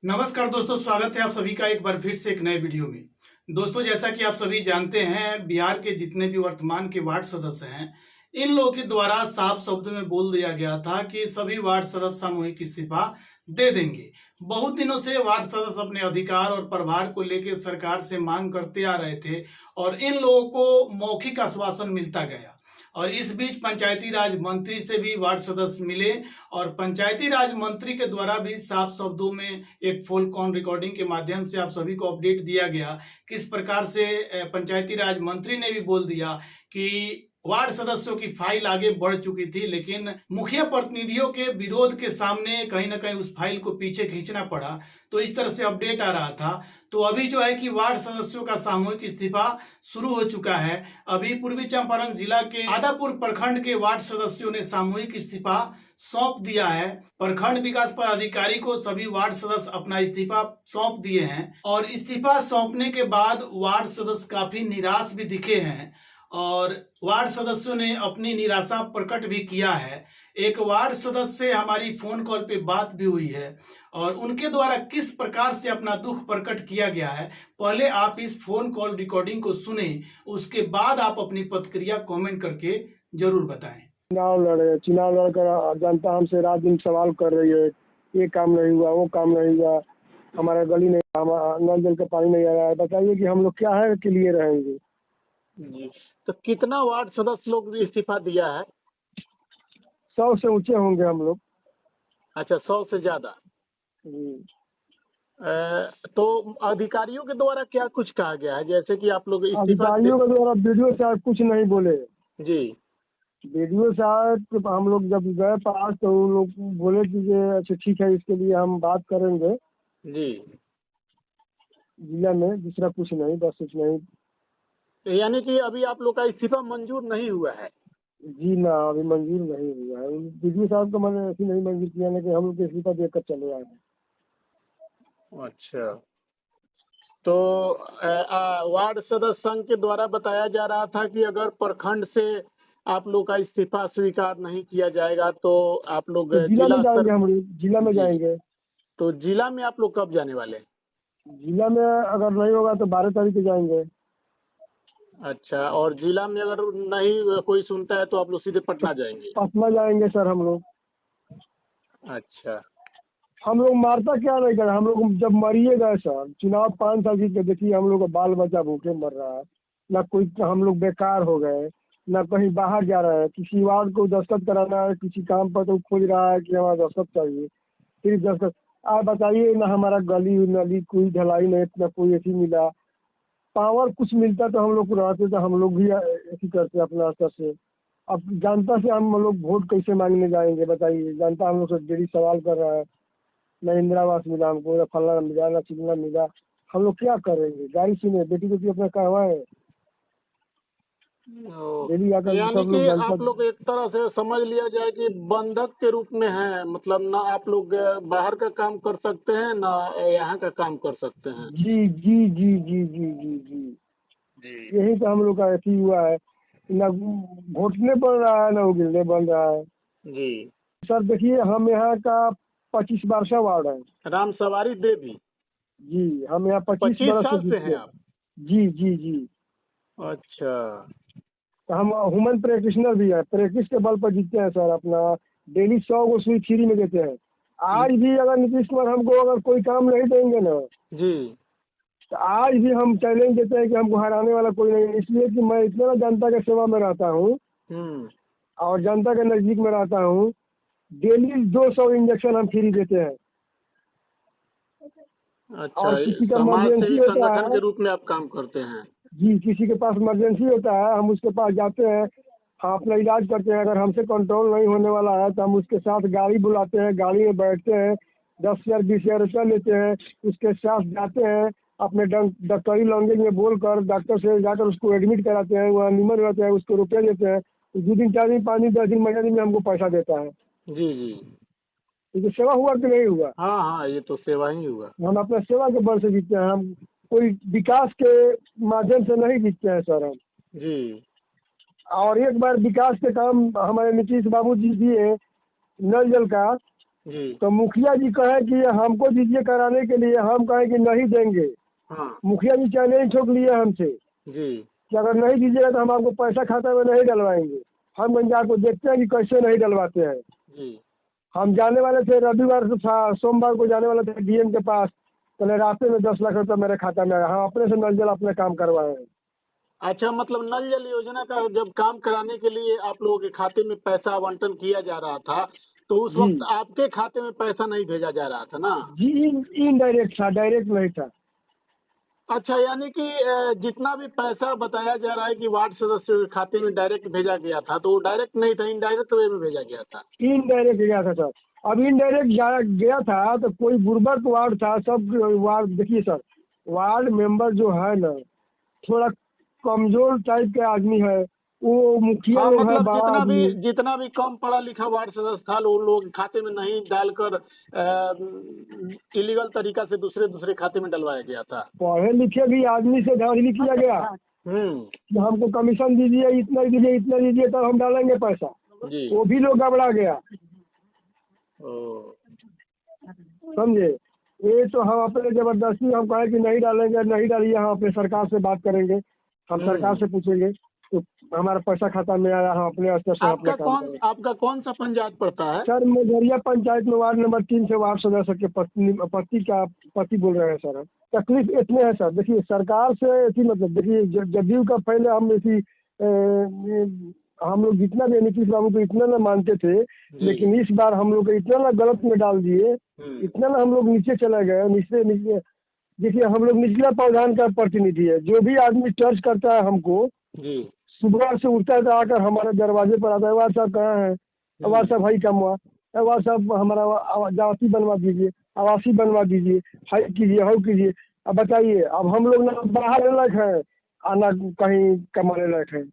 नमस्कार दोस्तों, स्वागत है आप सभी का एक बार फिर से एक नए वीडियो में। दोस्तों, जैसा कि आप सभी जानते हैं, बिहार के जितने भी वर्तमान के वार्ड सदस्य हैं, इन लोगों के द्वारा साफ शब्दों में बोल दिया गया था कि सभी वार्ड सदस्य सामूहिक इस्तीफा दे देंगे। बहुत दिनों से वार्ड सदस्य अपने अधिकार और प्रभार को लेकर सरकार से मांग करते आ रहे थे और इन लोगों को मौखिक आश्वासन मिलता गया। और इस बीच पंचायती राज मंत्री से भी वार्ड सदस्य मिले और पंचायती राज मंत्री के द्वारा भी साफ शब्दों में एक फोन कॉल रिकॉर्डिंग के माध्यम से आप सभी को अपडेट दिया गया। किस प्रकार से पंचायती राज मंत्री ने भी बोल दिया कि वार्ड सदस्यों की फाइल आगे बढ़ चुकी थी, लेकिन मुखिया प्रतिनिधियों के विरोध के सामने कहीं ना कहीं उस फाइल को पीछे खींचना पड़ा। तो इस तरह से अपडेट आ रहा था। तो अभी जो है कि वार्ड सदस्यों का सामूहिक इस्तीफा शुरू हो चुका है। अभी पूर्वी चंपारण जिला के आदापुर प्रखंड के वार्ड सदस्यों ने सामूहिक इस्तीफा सौंप दिया है। प्रखंड विकास पदाधिकारी को सभी वार्ड सदस्य अपना इस्तीफा सौंप दिए हैं और इस्तीफा सौंपने के बाद वार्ड सदस्य काफी निराश भी दिखे हैं और वार्ड सदस्यों ने अपनी निराशा प्रकट भी किया है। एक वार्ड सदस्य से हमारी फोन कॉल पे बात भी हुई है और उनके द्वारा किस प्रकार से अपना दुख प्रकट किया गया है, पहले आप इस फोन कॉल रिकॉर्डिंग को सुने, उसके बाद आप अपनी प्रतिक्रिया कमेंट करके जरूर बताएं। चुनाव लड़कर जनता हमसे रात दिन सवाल कर रही है, ये काम नहीं हुआ, वो काम नहीं हुआ, हमारा गली नहीं, हमारा नल जल का पानी नहीं आ रहा है। बताइए कि हम लोग क्या है के लिए रहेंगे जी। तो कितना वार्ड सदस्य लोग ने इस्तीफा दिया है? 100 से ऊंचे होंगे हम लोग। अच्छा, 100 से ज्यादा। तो अधिकारियों के द्वारा क्या कुछ कहा गया है, जैसे कि आप लोग इस्तीफा अधिकारियों के द्वारा बीडीओ साहब कुछ नहीं बोले। जी। बीडीओ साहब हम लोग जब गए पास तो उन लोग बोले कि अच्छा ठीक है, इसके लिए हम बात करेंगे जी। जिला में, दूसरा कुछ नहीं, बस कुछ नहीं। यानी कि अभी आप लोग का इस्तीफा मंजूर नहीं हुआ है? जी ना, अभी मंजूर नहीं हुआ है। बीडीओ साहब को मैंने ऐसी नहीं मंजूर किया है कि हम लोग इस्तीफा देकर चले आए हैं। अच्छा। तो वार्ड सदस्य संघ के द्वारा बताया जा रहा था कि अगर प्रखंड से आप लोग का इस्तीफा स्वीकार नहीं किया जाएगा तो आप लोग तो जिला में जाएंगे, हम जिला में जाएंगे। तो जिला में आप लोग कब जाने वाले हैं? जिला में अगर नहीं होगा तो 12 तारीख को जाएंगे। अच्छा, और जिला में अगर नहीं कोई सुनता है तो आप लोग सीधे पटना जाएंगे? पटना जाएंगे सर हम लोग। अच्छा। हम लोग मारता क्या नहीं कर, हम लोग जब मरिए गए सर, चुनाव 5 साल जीत के देखिए, हम लोग का बाल बच्चा भूखे मर रहा है, ना कोई, हम लोग बेकार हो गए, ना कहीं बाहर जा रहा है। किसी वार्ड को दस्तखत कराना है, किसी काम पर तो खोज रहा है कि हमारा दस्तखत चाहिए, फिर दस्तखत। आप बताइए, ना हमारा गली नली कोई ढलाई नहीं, ना कोई ऐसी मिला। पावर कुछ मिलता तो हम लोग को रहते, तो हम लोग भी ऐसी करते अपना स्तर से। अब जनता से हम लोग वोट कैसे मांगने जाएंगे बताइए? जनता हम लोग से डेली सवाल कर रहा है, ना इंदिरा आवास मिला हमको, ना फलना मिला, ना चिकना मिला। हम लोग क्या करेंगे? गाड़ी सुने, बेटी बेटी अपना कहवा है डेली आकर यानी सब कि लोग आप लोग एक तरह से समझ लिया जाए कि बंधक के रूप में है, मतलब ना आप लोग बाहर का काम कर सकते हैं ना यहाँ का काम कर सकते हैं। जी जी जी जी जी जी जी जी। यही तो हम लोग का ऐसी हुआ है, ना घोटने बन रहा है, ना उगिलने बन रहा है। जी। सर देखिए, हम यहाँ का 25 बारसा वार्ड है। राम सवारी देवी। जी, हम यहाँ 25 25 बरस साल से से जीते हैं हैं। आप? जी जी जी। अच्छा। तो हम ह्यूमन प्रैक्टिशनर भी है, प्रैक्टिस के बल पर जीतते हैं सर। अपना डेली 100 को सुई फ्री में देते हैं। आज भी अगर नीतीश कुमार हमको अगर कोई काम नहीं देंगे ना, जी। तो आज भी हम चैलेंज देते हैं कि हमको हराने वाला कोई नहीं है। इसलिए कि मैं इतना जनता के सेवा में रहता हूँ और जनता के नजदीक में रहता हूँ। डेली 200 इंजेक्शन हम फ्री देते हैं। अच्छा, और किसी का समाज इमरजेंसी सेवी होता संगठन के है, रूप में आप काम करते हैं? जी, किसी के पास इमरजेंसी होता है, हम उसके पास जाते हैं, हम अपना इलाज करते हैं। अगर हमसे कंट्रोल नहीं होने वाला है तो हम उसके साथ गाड़ी बुलाते हैं, गाड़ी में बैठते हैं, 10,000 20,000 रुपया लेते हैं, उसके साथ जाते हैं, अपने डॉक्टरी लैंग्वेज में बोलकर डॉक्टर से जाकर उसको एडमिट कराते हैं, वहाँ निमन रहते हैं, उसको रुपये देते हैं। 2 दिन 4 दिन 5 दिन 10 दिन महीने दिन में हमको पैसा देता है। जी जी। ये तो सेवा हुआ कि नहीं हुआ? हाँ हाँ, ये तो सेवा ही हुआ। हम अपना सेवा के बल से जीतते हैं। हम कोई विकास के माध्यम से नहीं जीतते हैं सर हम। जी। और एक बार विकास के काम हमारे नीतीश बाबू जी दिए, नल जल का, जी। तो मुखिया जी कहे कि हमको दीजिए कराने के लिए, हम कहें कि नहीं देंगे। हाँ। मुखिया जी चैलेंज ठोक लिए हमसे जी। कि अगर नहीं दीजिएगा तो हम आपको पैसा खाता में नहीं डलवाएंगे। हम गंजा को देखते हैं कि कैसे नहीं डलवाते हैं। जी। हम जाने वाले थे, रविवार को था, सोमवार को जाने वाले थे डीएम के पास। पहले रास्ते में 10 लाख रुपये मेरे खाता में आया। हम अपने से नल जल अपने काम करवाए हैं। अच्छा, मतलब नल जल योजना का जब काम कराने के लिए आप लोगों के खाते में पैसा आवंटन किया जा रहा था, तो उस जी वक्त आपके खाते में पैसा नहीं भेजा जा रहा था ना? जी, इनडायरेक्ट था, डायरेक्ट नहीं था। अच्छा, यानी कि जितना भी पैसा बताया जा रहा है कि वार्ड सदस्य के खाते में डायरेक्ट भेजा गया था, तो वो डायरेक्ट नहीं था, इनडायरेक्ट वे में भेजा गया था। इनडायरेक्ट गया था सर। अब इनडायरेक्ट गया था तो कोई बुर्बक वार्ड था। सब वार्ड देखिए सर, वार्ड मेंबर जो है ना, थोड़ा कमजोर टाइप के आदमी है। वो मुखिया हाँ, लोग है, मतलब बड़ा आदमी। जितना भी कम पढ़ा लिखा वार्ड सदस्य था, उन लोगों के खाते में नहीं डालकर इलीगल तरीका से दूसरे दूसरे खाते में डलवाया गया था। पढ़े लिखे भी आदमी से धांधली किया गया कि हमको कमीशन दीजिए, इतना दीजिए, इतना दीजिए, तब हम डालेंगे पैसा। जी। वो भी लोग गड़बड़ा गया, ओ। समझे। ये तो हम अपने जबरदस्ती हम कहें कि नहीं डालेंगे, नहीं डालिए, हम अपने सरकार से बात करेंगे, हम सरकार से पूछेंगे तो हमारा पैसा खाता में आया, हम अपने स्तर से अपना काम करेंगे। आपका कौन सा पंचायत पड़ता है? सर मझरिया पंचायत में वार्ड नंबर 3 से वार्ड सदस्य के पति बोल रहे हैं सर हम। तकलीफ इतने है सर, देखिए सरकार से ऐसी मतलब देखिए जदयू का पहले हम ऐसी हम लोग जितना भी नीतीश बाबू को इतना ना मानते थे, लेकिन इस बार हम लोग को इतना ना गलत में डाल दिए, इतना ना हम लोग नीचे चले गए। नीचे नीचे देखिए, हम लोग निचला पौधान का प्रतिनिधि है। जो भी आदमी टच करता है हमको, सुबह से उठता है तो आकर हमारे दरवाजे पर आता है, वाह साहब कहाँ है, वाह साहब भाई कम हुआ, वाह साहब हमारा आवासी बनवा दीजिए, आवासी बनवा दीजिए, हाई कीजिए, हाउ कीजिए। अब बताइए, अब हम लोग ना बाहर लायक है, ना कहीं कमाने लायक है,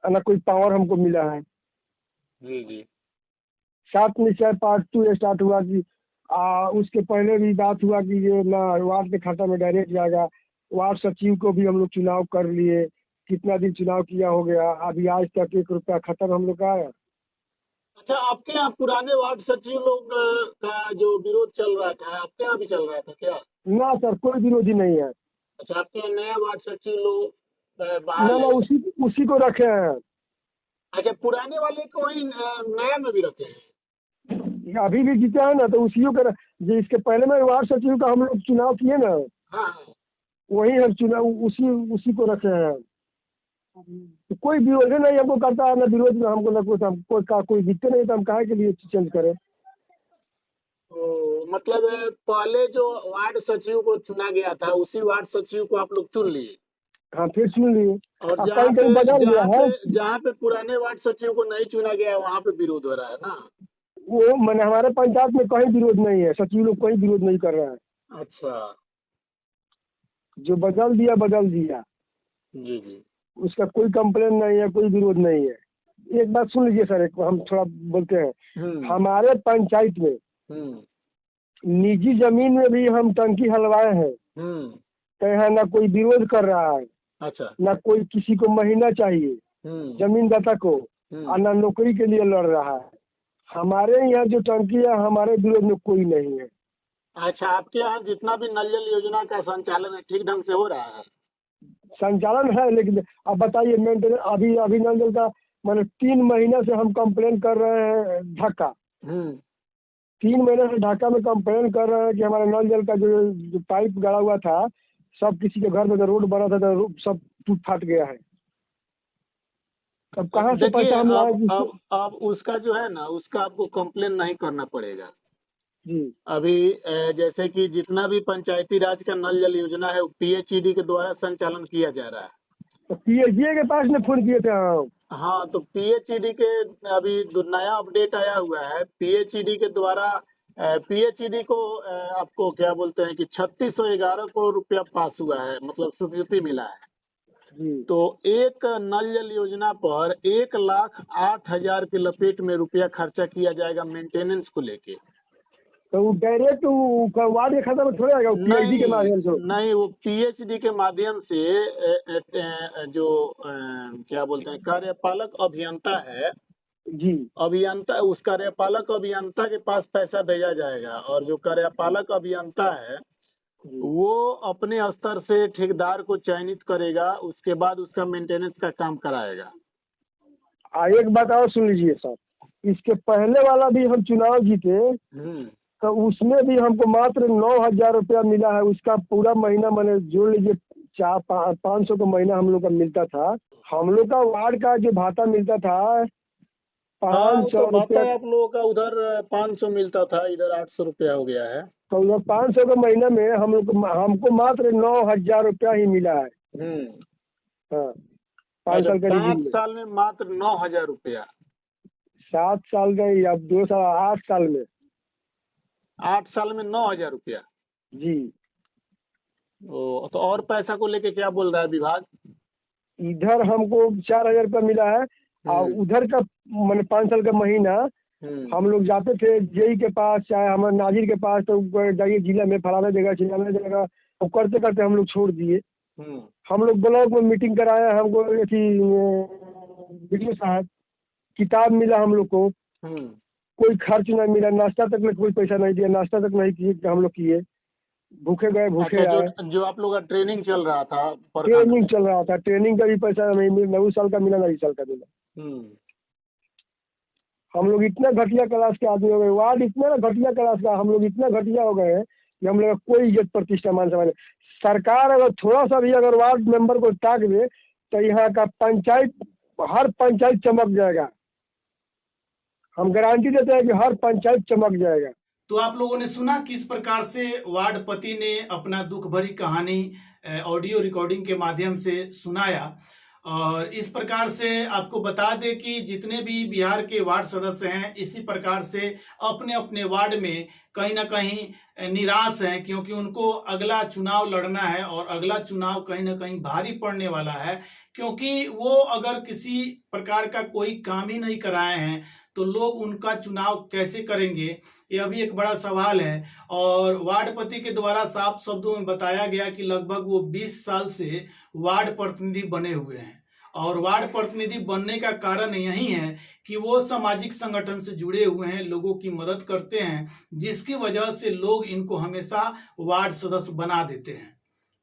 ना कोई पावर हमको मिला है। जी जी। 7 में चाहे पार्ट 2 स्टार्ट हुआ कि उसके पहले भी बात हुआ कि ये ना वार्ड के खाता में डायरेक्ट जाएगा। वार्ड सचिव को भी हम लोग चुनाव कर लिए, कितना दिन चुनाव किया हो गया, अभी आज तक 1 रुपया खत्म हम लोग का आया। अच्छा, आपके यहाँ पुराने वार्ड सचिव लोग का जो विरोध चल रहा था, आपके यहाँ भी चल रहा था क्या? ना सर, कोई विरोधी नहीं है। अच्छा, आपके यहाँ नया वार्ड सचिव लोग ना बाहर ना, उसी को रखे हैं। अच्छा, पुराने वाले को ही नया में भी रखे हैं? अभी भी जीते हैं ना, तो उसी को जो इसके पहले में वार्ड सचिव का हम लोग चुनाव किए ना, हाँ हाँ। वही हम चुनाव उसी को रखे हैं। तो कोई विरोध नहीं हमको करता है, ना विरोध में हमको, ना कुछ हमको कोई दिक्कत नहीं, तो हम काहे के लिए चेंज करें। तो मतलब पहले जो वार्ड सचिव को चुना गया था, उसी वार्ड सचिव को आप लोग चुन लिए? हाँ, फिर सुन लिए। और अब कहीं बदल गया है। जहाँ पे पुराने वार्ड सचिव को नहीं चुना गया, वहाँ पे विरोध हो रहा है ना? वो मैंने हमारे पंचायत में कहीं विरोध नहीं है, सचिव लोग कोई विरोध नहीं कर रहा है। अच्छा। जो बदल दिया बदल दिया, जी जी। उसका कोई कंप्लेन नहीं है, कोई विरोध नहीं है। एक बात सुन लीजिए सर, एक हम थोड़ा बोलते हैं। हमारे पंचायत में निजी जमीन में भी हम टंकी हलवाए हैं, तो यहाँ ना कोई विरोध कर रहा है। अच्छा। ना कोई किसी को महीना चाहिए जमीनदाता को, और ना नौकरी के लिए लड़ रहा है। हमारे यहाँ जो टंकी है, हमारे विरोध में कोई नहीं है। अच्छा, आपके यहाँ जितना भी नल जल योजना का संचालन है, ठीक ढंग से हो रहा है? संचालन है, लेकिन अब बताइए मेंटेनेंस अभी नल जल का मैंने 3 महीने से हम कंप्लेन कर रहे हैं ढाका। 3 महीने से ढाका में कंप्लेन कर रहे हैं कि हमारा नल जल का जो पाइप गड़ा हुआ था, सब किसी के घर में जो रोड बना था तो सब टूट फाट गया है। अब कहाँ से पैसा हम लाएं? अब उसका जो है ना, उसका आपको कंप्लेन नहीं करना पड़ेगा जी। अभी जैसे कि जितना भी पंचायती राज का नल जल योजना है, वो पीएचईडी के द्वारा संचालन किया जा रहा है। तो पीएचडी के पास में फोन किए थे हम। हाँ, तो पीएचईडी के अभी नया अपडेट आया हुआ है। पीएचईडी के द्वारा पीएचईडी को आपको क्या बोलते हैं कि 3611 करोड़ रुपया पास हुआ है, मतलब स्वीकृति मिला है। तो एक नल जल योजना पर 1,08,000 के लपेट में रुपया खर्चा किया जाएगा मेंटेनेंस को लेके। तो वो डायरेक्ट वार्ड के खाता में थोड़े आएगा, पीएचडी के माध्यम से? नहीं, वो पीएचडी के माध्यम से जो क्या बोलते हैं कार्यपालक अभियंता है, जी अभियंता, उस कार्यपालक अभियंता के पास पैसा भेजा जाएगा और जो कार्यपालक अभियंता है जी। वो अपने स्तर से ठेकेदार को चयनित करेगा, उसके बाद उसका मेंटेनेंस का काम कराएगा। एक बात और सुन लीजिए सर, इसके पहले वाला भी हम चुनाव जीते तो उसमें भी हमको मात्र 9,000 रुपया मिला है। उसका पूरा महीना मैंने जोड़ लीजिए 400-500 का महीना हम लोग का मिलता था। हम लोग का वार्ड का जो भाता मिलता था 500 रुपया। आप लोगों का उधर 500 मिलता था, इधर 800 रुपया हो गया है। तो उधर 500 का महीना में हमको मात्र 9,000 रुपया ही मिला है। हाँ, 5 साल का 5 साल में मात्र 9,000 रुपया। 7 साल का या 2 साल 8 साल में 8 साल में 9,000 रुपया जी। तो और पैसा को लेके क्या बोल रहा है विभाग? इधर हमको 4,000 रुपया मिला है और उधर का मैंने 5 साल का महीना हम लोग जाते थे जेई के पास चाहे हमारे नाजिर के पास, तो जाइए जिला में फलाना जगह चिलाना जगह, तो करते करते हम लोग छोड़ दिए। हम लोग ब्लॉक में मीटिंग कराए, हमको वीडियो साहब किताब मिला हम लोग को, कोई खर्च नहीं मिला, नाश्ता तक में कोई पैसा नहीं दिया, नाश्ता तक नहीं किए हम लोग किए, भूखे गए भूखे आए। जो आप लोग का ट्रेनिंग चल रहा था, ट्रेनिंग का भी पैसा नहीं मिला, 9 साल का मिला, 9 साल का मिला। हम लोग इतना घटिया क्लास के आदमी हो गए, वार्ड इतना ना घटिया क्लास का, हम लोग इतना घटिया हो गए हैं कि हम लोग कोई इज्जत प्रतिष्ठा मान समझ। सरकार अगर थोड़ा सा भी अगर वार्ड मेंबर को ताक दे तो यहाँ का पंचायत, हर पंचायत चमक जाएगा। हम गारंटी देते हैं कि हर पंचायत चमक जाएगा। तो आप लोगों ने सुना किस प्रकार से वार्ड पति ने अपना दुख भरी कहानी ऑडियो रिकॉर्डिंग के माध्यम से सुनाया। और इस प्रकार से आपको बता दें कि जितने भी बिहार के वार्ड सदस्य हैं इसी प्रकार से अपने अपने वार्ड में कहीं ना कहीं निराश हैं, क्योंकि उनको अगला चुनाव लड़ना है और अगला चुनाव कहीं ना कहीं भारी पड़ने वाला है, क्योंकि वो अगर किसी प्रकार का कोई काम ही नहीं कराए हैं तो लोग उनका चुनाव कैसे करेंगे, यह भी एक बड़ा सवाल है। और वार्ड पति के द्वारा साफ शब्दों में बताया गया कि लगभग वो 20 साल से वार्ड प्रतिनिधि बने हुए हैं और वार्ड प्रतिनिधि बनने का कारण यही है कि वो सामाजिक संगठन से जुड़े हुए हैं, लोगों की मदद करते हैं, जिसकी वजह से लोग इनको हमेशा वार्ड सदस्य बना देते हैं।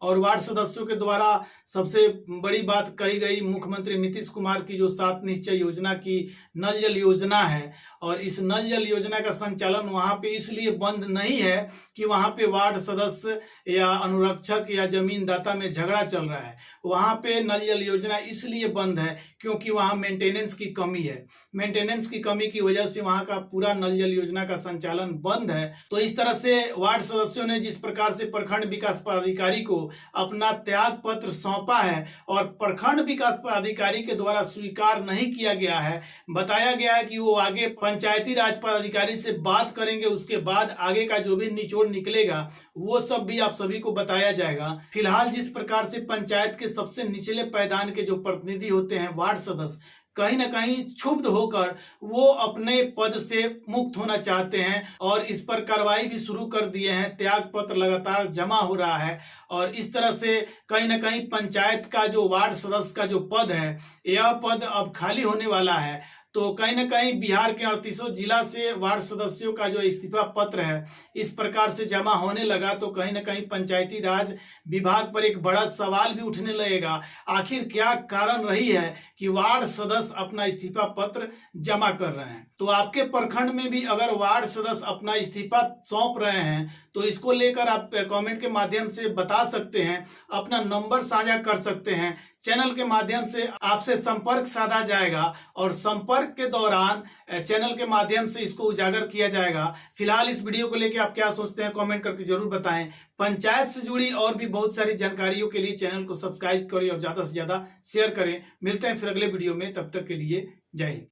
और वार्ड सदस्यों के द्वारा सबसे बड़ी बात कही गई मुख्यमंत्री नीतीश कुमार की जो 7 निश्चय योजना की नल जल योजना है, और इस नल जल योजना का संचालन वहाँ पे इसलिए बंद नहीं है कि वहाँ पे वार्ड सदस्य या अनुरक्षक या जमीनदाता में झगड़ा चल रहा है। वहाँ पे नल जल योजना इसलिए बंद है क्योंकि वहाँ मेंटेनेंस की कमी है। मेंटेनेंस की कमी की वजह से वहाँ का पूरा नल जल योजना का संचालन बंद है। तो इस तरह से वार्ड सदस्यों ने जिस प्रकार से प्रखंड विकास पदाधिकारी को अपना त्याग पत्र सौंपा है और प्रखंड विकास पदाधिकारी के द्वारा स्वीकार नहीं किया गया है, बताया गया है कि वो आगे पंचायती राज पदाधिकारी से बात करेंगे, उसके बाद आगे का जो भी निचोड़ निकलेगा वो सब भी आप सभी को बताया जाएगा। फिलहाल जिस प्रकार से पंचायत के सबसे निचले पायदान के जो प्रतिनिधि होते हैं वार्ड सदस्य, कहीं ना कहीं क्षुब्ध होकर वो अपने पद से मुक्त होना चाहते हैं और इस पर कार्रवाई भी शुरू कर दिए हैं। त्याग पत्र लगातार जमा हो रहा है और इस तरह से कहीं ना कहीं पंचायत का जो वार्ड सदस्य का जो पद है यह पद अब खाली होने वाला है। तो कहीं ना कहीं बिहार के 38 जिला से वार्ड सदस्यों का जो इस्तीफा पत्र है इस प्रकार से जमा होने लगा, तो कहीं ना कहीं पंचायती राज विभाग पर एक बड़ा सवाल भी उठने लगेगा। आखिर क्या कारण रही है कि वार्ड सदस्य अपना इस्तीफा पत्र जमा कर रहे हैं? तो आपके प्रखंड में भी अगर वार्ड सदस्य अपना इस्तीफा सौंप रहे हैं तो इसको लेकर आप कमेंट के माध्यम से बता सकते हैं, अपना नंबर साझा कर सकते हैं, चैनल के माध्यम से आपसे संपर्क साधा जाएगा और संपर्क के दौरान चैनल के माध्यम से इसको उजागर किया जाएगा। फिलहाल इस वीडियो को लेकर आप क्या सोचते हैं कमेंट करके जरूर बताएं। पंचायत से जुड़ी और भी बहुत सारी जानकारियों के लिए चैनल को सब्सक्राइब करें और ज्यादा से ज्यादा शेयर करें। मिलते हैं फिर अगले वीडियो में, तब तक के लिए जय हिंद।